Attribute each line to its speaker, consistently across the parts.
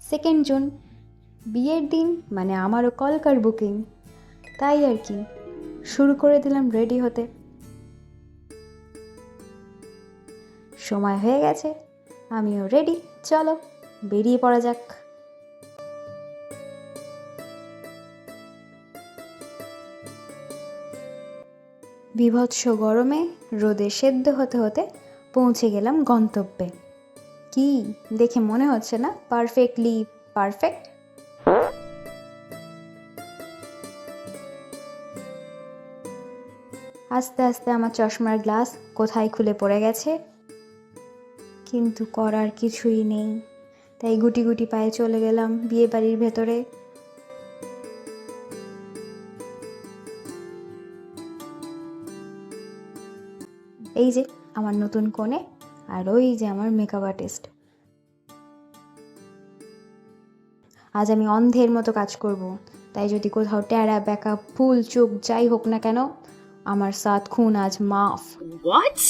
Speaker 1: 2 June, বিয়ের দিন, মানে আমারও কলকার বুকিং। তাই আর কি, শুরু করে দিলাম রেডি হতে। সময় হয়ে গেছে, আমিও রেডি, চলো বেরিয়ে পড়া যাক। বিভৎস গরমে রোদে সেদ্ধ হতে হতে পৌঁছে গেলাম গন্তব্যে। কি দেখে মনে হচ্ছে না পারফেক্টলি পারফেক্ট? আস্তে আস্তে আমার চশমার গ্লাস কোথায় খুলে পড়ে গেছে, কিন্তু করার কিছুই নেই। তাই গুটি গুটি পায়ে চলে গেলাম বিয়ে বাড়ির ভেতরে। এই যে আমার নতুন কনে, আর ওই যে আমার মেকআপ আর্টিস্ট। আজ আমি অন্ধের মতো কাজ করব, তাই যদি কোথাও ট্যারা ব্যাকা ফুল চোখ যাই হোক না কেন, আমার সাথ খুন আজ মাফ।
Speaker 2: What?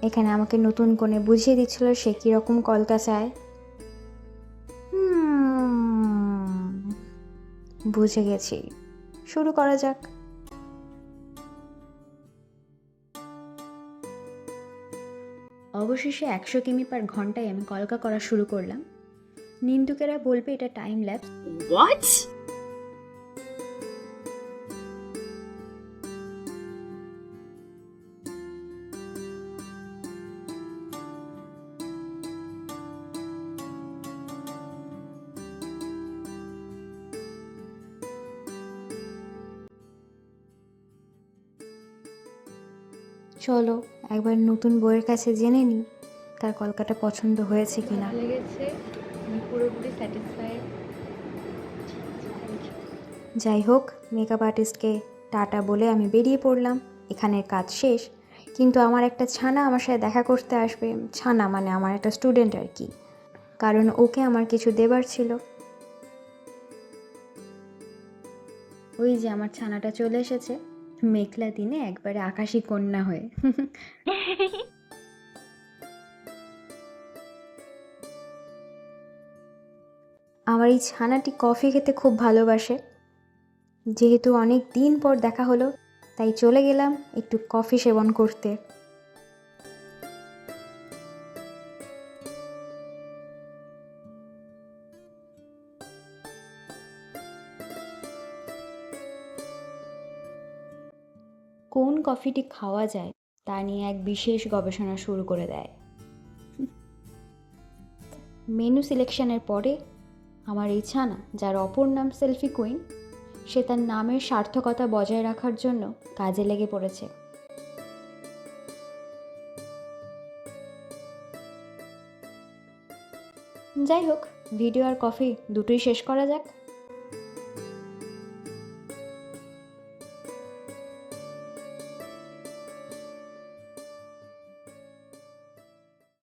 Speaker 1: এখানে আমাকে নতুন কোণে বুঝিয়ে দিচ্ছিল সে কিরকম কলকা চায়। বুঝে গেছি, শুরু করা যাক। অবশেষে 100 কিমি/ঘন্টায় আমি কলকা করা শুরু করলাম। নিন্দুকেরা বলবে এটা টাইম ল্যাপস।
Speaker 2: What?
Speaker 1: চলো একবার নতুন বউয়ের কাছে জেনে নিই তার কলকাটা পছন্দ হয়েছে কিনা।
Speaker 3: লেগেছে, আমি পুরোপুরি স্যাটিসফাইড।
Speaker 1: যাই হোক, মেকআপ আর্টিস্টকে টাটা বলে আমি বেরিয়ে পড়লাম। এখানের কাজ শেষ, কিন্তু আমার একটা ছানা আমার সাথে দেখা করতে আসবে। ছানা মানে আমার একটা স্টুডেন্ট আর কি, কারণ ওকে আমার কিছু দেবার ছিল। ওই যে আমার ছানাটা চলে এসেছে, মেঘলা দিনে একবারে আকাশী কন্যা হয়ে। আমার এই ছানাটি কফি খেতে খুব ভালোবাসে। যেহেতু অনেক দিন পর দেখা হলো, তাই চলে গেলাম একটু কফি সেবন করতে। কোন কফিটি খাওয়া যায় তা নিয়ে এক বিশেষ গবেষণা শুরু করে দেয়। মেনু সিলেকশনের পরে আমার এই ছানা, যার অপর নাম সেলফি কুইন, সে তার নামের সার্থকতা বজায় রাখার জন্য কাজে লেগে পড়েছে। যাই হোক, ভিডিও আর কফি দুটোই শেষ করা যাক।